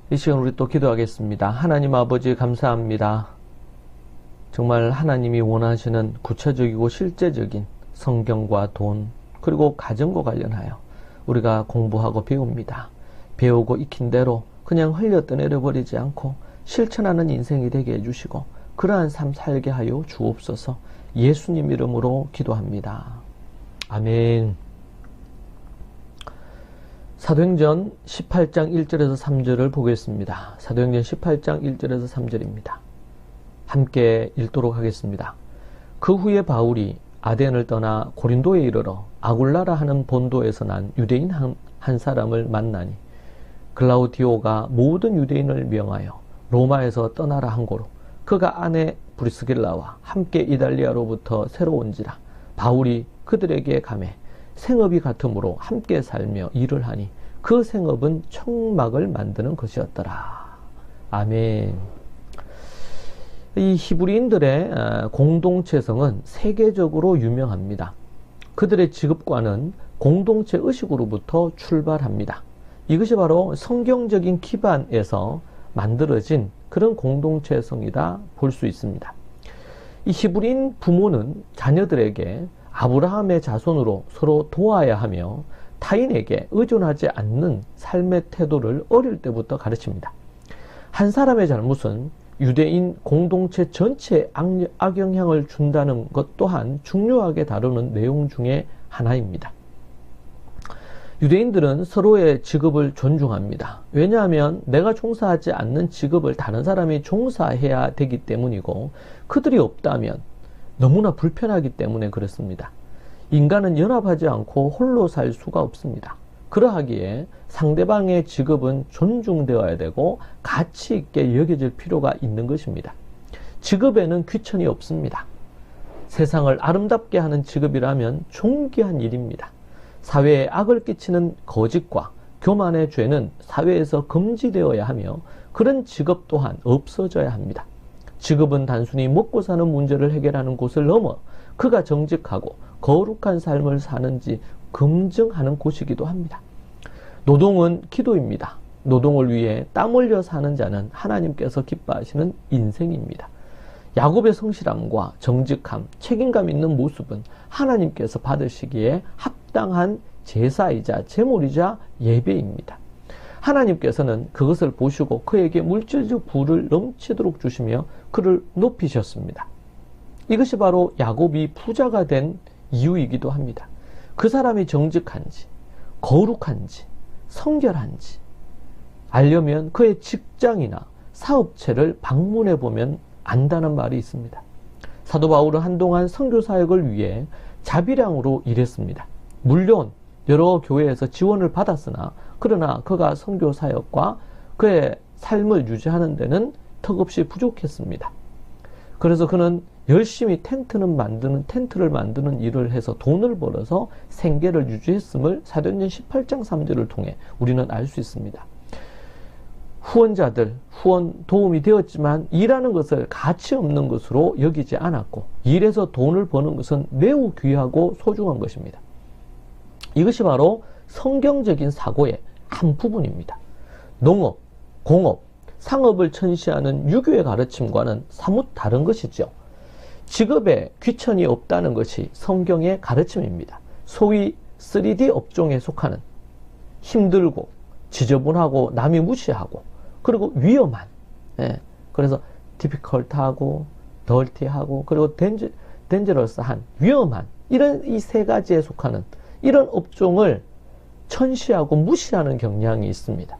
이 시간 우리 또 기도하겠습니다. 하나님 아버지 감사합니다. 정말 하나님이 원하시는 구체적이고 실제적인 성경과 돈 그리고 가정과 관련하여 우리가 공부하고 배웁니다. 배우고 익힌 대로 그냥 흘려 떠내려버리지 않고 실천하는 인생이 되게 해주시고 그러한 삶 살게 하여 주옵소서. 예수님 이름으로 기도합니다. 아멘. 사도행전 18장 1절에서 3절을 보겠습니다. 사도행전 18장 1절에서 3절입니다. 함께 읽도록 하겠습니다. 그 후에 바울이 아덴을 떠나 고린도에 이르러 아굴라라 하는 본도에서 난 유대인 한 사람을 만나니 글라우디오가 모든 유대인을 명하여 로마에서 떠나라 한 고로 그가 아내 브리스길라와 함께 이달리아로부터 새로 온지라 바울이 그들에게 가매 생업이 같으므로 함께 살며 일을 하니 그 생업은 청막을 만드는 것이었더라. 아멘. 이 히브리인들의 공동체성은 세계적으로 유명합니다. 그들의 직업관은 공동체 의식으로부터 출발합니다. 이것이 바로 성경적인 기반에서 만들어진 그런 공동체성이다 볼 수 있습니다. 이 히브리인 부모는 자녀들에게 아브라함의 자손으로 서로 도와야 하며 타인에게 의존하지 않는 삶의 태도를 어릴 때부터 가르칩니다. 한 사람의 잘못은 유대인 공동체 전체에 악영향을 준다는 것 또한 중요하게 다루는 내용 중에 하나입니다. 유대인들은 서로의 직업을 존중합니다. 왜냐하면 내가 종사하지 않는 직업을 다른 사람이 종사해야 되기 때문이고 그들이 없다면 너무나 불편하기 때문에 그렇습니다. 인간은 연합하지 않고 홀로 살 수가 없습니다. 그러하기에 상대방의 직업은 존중되어야 되고 가치 있게 여겨질 필요가 있는 것입니다. 직업에는 귀천이 없습니다. 세상을 아름답게 하는 직업이라면 존귀한 일입니다. 사회에 악을 끼치는 거짓과 교만의 죄는 사회에서 금지되어야 하며 그런 직업 또한 없어져야 합니다. 직업은 단순히 먹고 사는 문제를 해결하는 곳을 넘어 그가 정직하고 거룩한 삶을 사는지 검증하는 곳이기도 합니다. 노동은 기도입니다. 노동을 위해 땀 흘려 사는 자는 하나님께서 기뻐하시는 인생입니다. 야곱의 성실함과 정직함, 책임감 있는 모습은 하나님께서 받으시기에 합당한 제사이자 제물이자 예배입니다. 하나님께서는 그것을 보시고 그에게 물질적 부를 넘치도록 주시며 그를 높이셨습니다. 이것이 바로 야곱이 부자가 된 이유이기도 합니다. 그 사람이 정직한지, 거룩한지, 성결한지 알려면 그의 직장이나 사업체를 방문해 보면 안다는 말이 있습니다. 사도 바울은 한동안 선교 사역을 위해 자비량으로 일했습니다. 물론 여러 교회에서 지원을 받았으나 그러나 그가 선교 사역과 그의 삶을 유지하는 데는 턱없이 부족했습니다. 그래서 그는 열심히 텐트를 만드는 일을 해서 돈을 벌어서 생계를 유지했음을 사도행전 18장 3절을 통해 우리는 알 수 있습니다. 후원 도움이 되었지만 일하는 것을 가치 없는 것으로 여기지 않았고 일해서 돈을 버는 것은 매우 귀하고 소중한 것입니다. 이것이 바로 성경적인 사고의 한 부분입니다. 농업, 공업, 상업을 천시하는 유교의 가르침과는 사뭇 다른 것이죠. 직업에 귀천이 없다는 것이 성경의 가르침입니다. 소위 3D 업종에 속하는 힘들고 지저분하고 남이 무시하고 그리고 위험한 그래서 difficult하고 dirty하고 그리고 dangerous한 위험한 이런 이 세 가지에 속하는 이런 업종을 천시하고 무시하는 경향이 있습니다.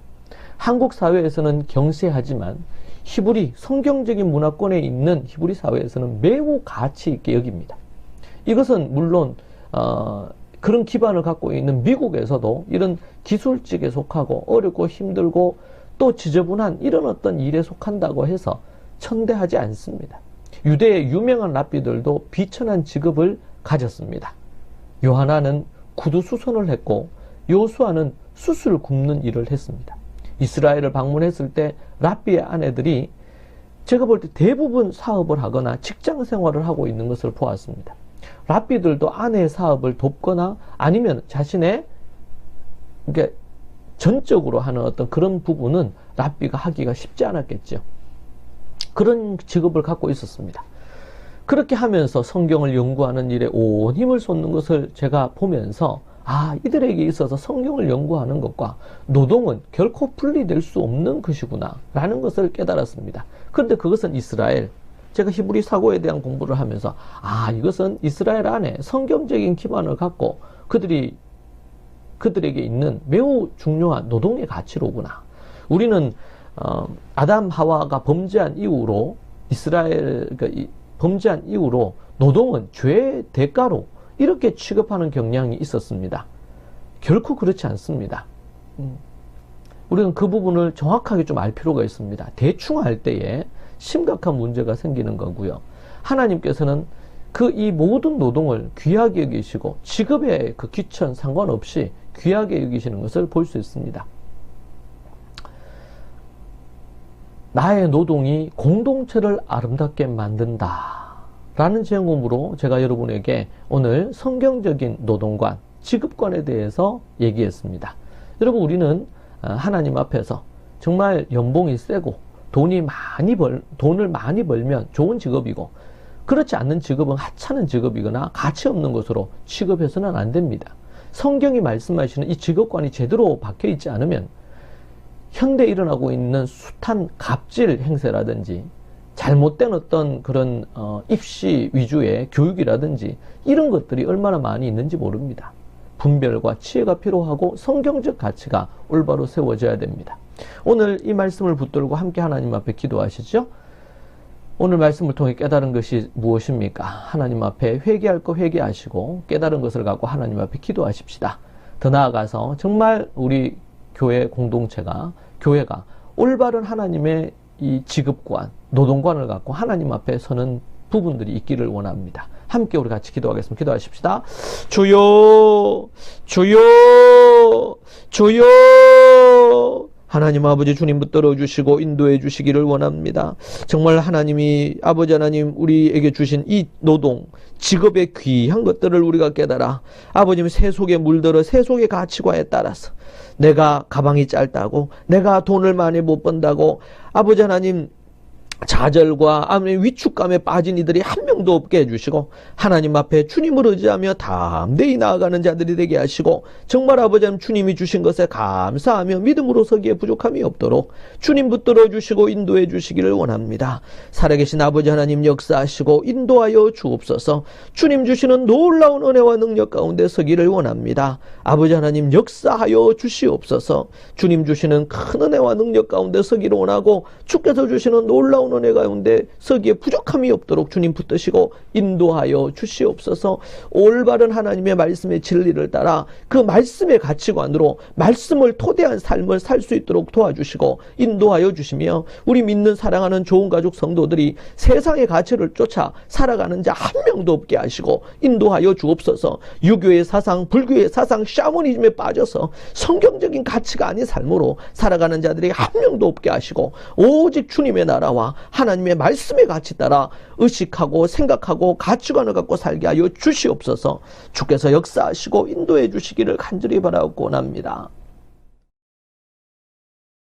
한국 사회에서는 경세하지만 히브리 성경적인 문화권에 있는 히브리 사회에서는 매우 가치 있게 여깁니다. 이것은 물론 그런 기반을 갖고 있는 미국에서도 이런 기술직에 속하고 어렵고 힘들고 또 지저분한 이런 어떤 일에 속한다고 해서 천대하지 않습니다. 유대의 유명한 랍비들도 비천한 직업을 가졌습니다. 요하나는 구두 수선을 했고 요수아는 숯을 굽는 일을 했습니다. 이스라엘을 방문했을 때 랍비의 아내들이 제가 볼 때 대부분 사업을 하거나 직장 생활을 하고 있는 것을 보았습니다. 랍비들도 아내의 사업을 돕거나 아니면 자신의 전적으로 하는 어떤 그런 부분은 랍비가 하기가 쉽지 않았겠죠. 그런 직업을 갖고 있었습니다. 그렇게 하면서 성경을 연구하는 일에 온 힘을 쏟는 것을 제가 보면서 이들에게 있어서 성경을 연구하는 것과 노동은 결코 분리될 수 없는 것이구나 라는 것을 깨달았습니다. 그런데 그것은 이스라엘, 제가 히브리 사고에 대한 공부를 하면서 이것은 이스라엘 안에 성경적인 기반을 갖고 그들에게 있는 매우 중요한 노동의 가치로구나. 우리는 아담 하와가 범죄한 이후로 범죄한 이후로 노동은 죄의 대가로 이렇게 취급하는 경향이 있었습니다. 결코 그렇지 않습니다. 우리는 그 부분을 정확하게 좀 알 필요가 있습니다. 대충 할 때에 심각한 문제가 생기는 거고요. 하나님께서는 이 모든 노동을 귀하게 여기시고 직업의 그 귀천 상관없이 귀하게 여기시는 것을 볼 수 있습니다. 나의 노동이 공동체를 아름답게 만든다 라는 제목으로 제가 여러분에게 오늘 성경적인 노동관, 직업관에 대해서 얘기했습니다. 여러분, 우리는 하나님 앞에서 정말 연봉이 세고 돈을 많이 벌면 좋은 직업이고, 그렇지 않는 직업은 하찮은 직업이거나 가치 없는 것으로 취급해서는 안 됩니다. 성경이 말씀하시는 이 직업관이 제대로 박혀 있지 않으면 현대에 일어나고 있는 숱한 갑질 행세라든지 잘못된 어떤 그런 입시 위주의 교육이라든지 이런 것들이 얼마나 많이 있는지 모릅니다. 분별과 치유가 필요하고 성경적 가치가 올바로 세워져야 됩니다. 오늘 이 말씀을 붙들고 함께 하나님 앞에 기도하시죠. 오늘 말씀을 통해 깨달은 것이 무엇입니까? 하나님 앞에 회개할 거 회개하시고 깨달은 것을 갖고 하나님 앞에 기도하십시다. 더 나아가서 정말 우리 교회 공동체가, 교회가 올바른 하나님의 이 직업관, 노동관을 갖고 하나님 앞에 서는 부분들이 있기를 원합니다. 함께 우리 같이 기도하겠습니다. 기도하십시다. 주여, 주여, 주여. 하나님 아버지, 주님 붙들어 주시고 인도해 주시기를 원합니다. 정말 하나님이, 아버지 하나님, 우리에게 주신 이 노동, 직업의 귀한 것들을 우리가 깨달아 아버님 새 속에 물들어 새 속의 가치관에 따라서 내가 가방이 짧다고, 내가 돈을 많이 못 번다고 아버지 하나님 좌절과 위축감에 빠진 이들이 한 명도 없게 해주시고, 하나님 앞에 주님을 의지하며 담대히 나아가는 자들이 되게 하시고, 정말 아버지 하나님 주님이 주신 것에 감사하며 믿음으로 서기에 부족함이 없도록 주님 붙들어 주시고 인도해 주시기를 원합니다. 살아계신 아버지 하나님 역사하시고 인도하여 주옵소서. 주님 주시는 놀라운 은혜와 능력 가운데 서기를 원합니다. 아버지 하나님 역사하여 주시옵소서. 주님 주시는 큰 은혜와 능력 가운데 서기를 원하고, 주께서 주시는 놀라운 은혜 가운데 서기에 부족함이 없도록 주님 붙드시고 인도하여 주시옵소서. 올바른 하나님의 말씀의 진리를 따라 그 말씀의 가치관으로 말씀을 토대한 삶을 살 수 있도록 도와주시고 인도하여 주시며, 우리 믿는 사랑하는 좋은 가족 성도들이 세상의 가치를 쫓아 살아가는 자 한 명도 없게 하시고 인도하여 주옵소서. 유교의 사상, 불교의 사상, 샤머니즘에 빠져서 성경적인 가치가 아닌 삶으로 살아가는 자들이 한 명도 없게 하시고, 오직 주님의 나라와 하나님의 말씀의 가치 따라 의식하고 생각하고 가치관을 갖고 살게 하여 주시옵소서. 주께서 역사하시고 인도해 주시기를 간절히 바라고 원합니다.